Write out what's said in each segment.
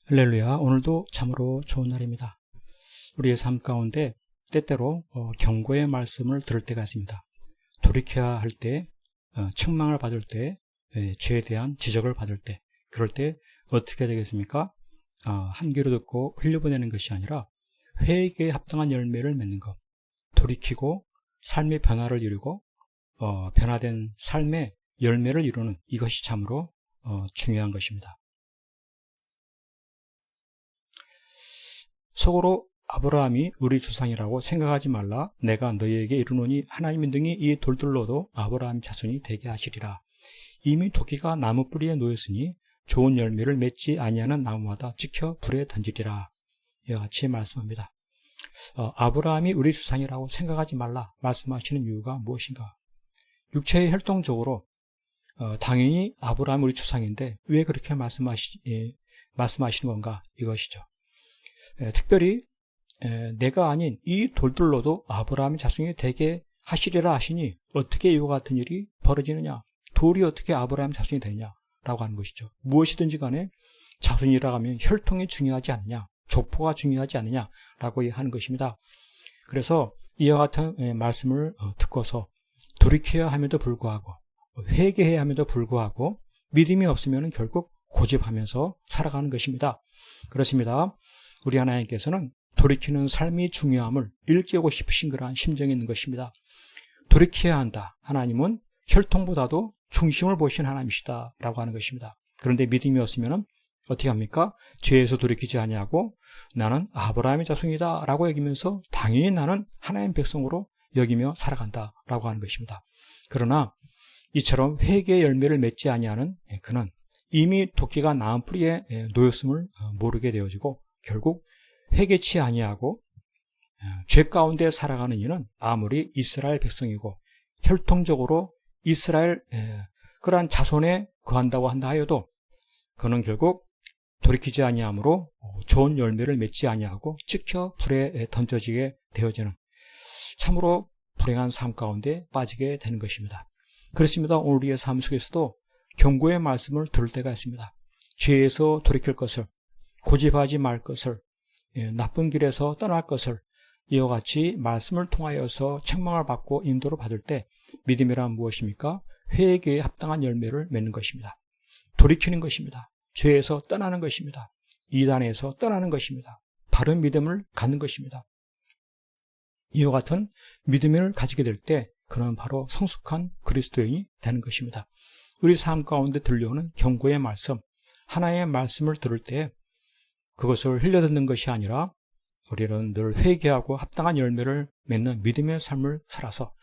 할렐루야. 오늘도 참으로 좋은 날입니다. 우리의 삶 가운데 때때로 경고의 말씀을 들을 때가 있습니다. 돌이켜야 할 때, 책망을 받을 때, 죄에 대한 지적을 받을 때, 그럴 때 어떻게 되겠습니까? 한 귀로 듣고 흘려보내는 것이 아니라 회개에 합당한 열매를 맺는 것, 돌이키고 삶의 변화를 이루고 변화된 삶의 열매를 이루는 이것이 참으로 중요한 것입니다. 속으로 아브라함이 우리 주상이라고 생각하지 말라. 내가 너희에게 이르노니 하나님의 등이 이 돌들로도 아브라함 자손이 되게 하시리라. 이미 도끼가 나무 뿌리에 놓였으니 좋은 열매를 맺지 아니하는 나무마다 찍혀 불에 던지리라. 이와 같이 말씀합니다. 아브라함이 우리 주상이라고 생각하지 말라 말씀하시는 이유가 무엇인가? 육체의 혈통적으로 당연히 아브라함이 우리 주상인데 왜 그렇게 말씀하시는 건가? 이것이죠. 특별히 내가 아닌 이 돌들로도 아브라함의 자손이 되게 하시리라 하시니 어떻게 이와 같은 일이 벌어지느냐? 돌이 어떻게 아브라함의 자손이 되느냐라고 하는 것이죠. 무엇이든지 간에 자손이라고 하면 혈통이 중요하지 않느냐, 족보가 중요하지 않느냐라고 하는 것입니다. 그래서 이와 같은 말씀을 듣고서 돌이켜야 함에도 불구하고 회개해야 함에도 불구하고 믿음이 없으면 결국 고집하면서 살아가는 것입니다. 그렇습니다. 우리 하나님께서는 돌이키는 삶이 중요함을 일깨우고 싶으신 그러한 심정이 있는 것입니다. 돌이켜야 한다. 하나님은 혈통보다도 중심을 보신 하나님이시다 라고 하는 것입니다. 그런데 믿음이 없으면 어떻게 합니까? 죄에서 돌이키지 아니하고 나는 아브라함의 자손이다 라고 여기면서 당연히 나는 하나님의 백성으로 여기며 살아간다 라고 하는 것입니다. 그러나 이처럼 회개의 열매를 맺지 아니하는 그는 이미 도끼가 나무 뿌리에 놓였음을 모르게 되어지고 결국 회개치 아니하고 죄 가운데 살아가는 이는 아무리 이스라엘 백성이고 혈통적으로 이스라엘 그러한 자손에 거한다고 한다 하여도 그는 결국 돌이키지 아니하므로 좋은 열매를 맺지 아니하고 찍혀 불에 던져지게 되어지는 참으로 불행한 삶 가운데 빠지게 되는 것입니다. 그렇습니다. 오늘 우리의 삶 속에서도 경고의 말씀을 들을 때가 있습니다. 죄에서 돌이킬 것을, 고집하지 말 것을, 나쁜 길에서 떠날 것을 이와 같이 말씀을 통하여서 책망을 받고 인도를 받을 때 믿음이란 무엇입니까? 회개에 합당한 열매를 맺는 것입니다. 돌이키는 것입니다. 죄에서 떠나는 것입니다. 이단에서 떠나는 것입니다. 바른 믿음을 갖는 것입니다. 이와 같은 믿음을 가지게 될 때 그는 바로 성숙한 그리스도인이 되는 것입니다. 우리 삶 가운데 들려오는 경고의 말씀, 하나의 말씀을 들을 때 그것을 흘려듣는 것이 아니라 우리는 늘 회개하고 합당한 열매를 맺는 믿음의 삶을 살아서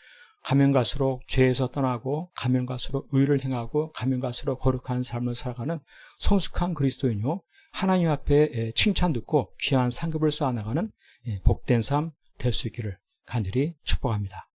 가면 갈수록 죄에서 떠나고 가면 갈수록 의를 행하고 가면 갈수록 거룩한 삶을 살아가는 성숙한 그리스도인이요 하나님 앞에 칭찬 듣고 귀한 상급을 쌓아나가는 복된 삶 될 수 있기를 간절히 축복합니다.